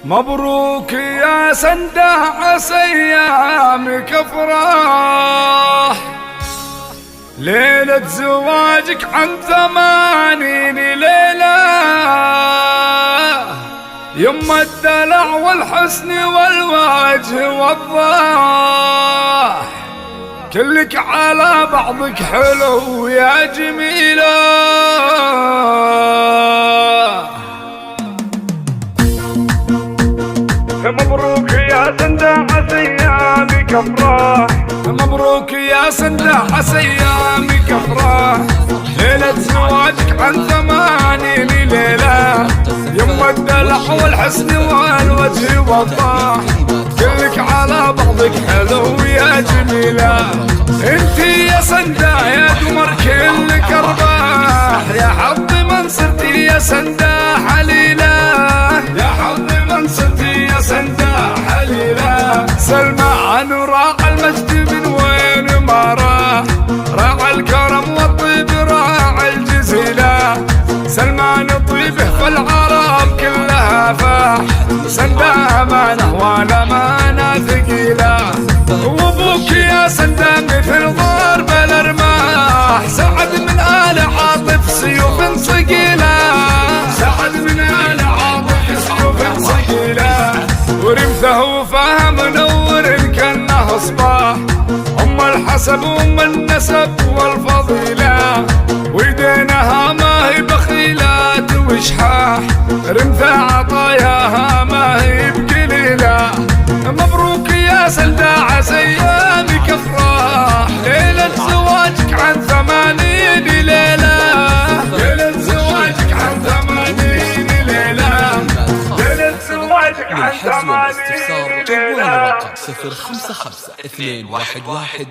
مبروك يا سنده عسى ايامك افراح، ليلة زواجك عن 80 ليلة، يما الدلع والحسن والوجه والضاح، كلك على بعضك حلو يا جميلة. مبروك يا سنده عسى ايامك افراح، مبروك يا سنده عسى ايامك افراح، ليلة زواجك عن 80 ليلة، يما الدلع والحسن والوجه والضاح، كلك على بعضك حلو يا جميلة. انتي يا سنده يا قمر كلك ارباح، يا حظ من صرتي يا سنده حليلة، يا حظ من صرتي يا سنده حليلة. سلمان راعى المجد من وين ما راح، راعى الكرم والطيب راعى الجزيلة، سلمان طيبه فالعرب كلها فاح، سنده امانه والامانه ثقيله. وابوك يا سنده مثل ضرب الارماح، سعد من آل عاطف سيوف ثقيله، سعد من آل عاطف سيوف ثقيله، ورمثه وفاه منور كانه صباح، ام الحسب وام النسب والفضيله، ويدينها ما هي بخيلات وشحاح، رمثه عطاياها ما هي بقليله. مبروك يا سنده عسى ايامك افراح، ليلة زواجك عن 80 ليلة، ليلة زواجك عن 80 ليلة، ليلة زواجك عن 80 ليلة. 055 211 41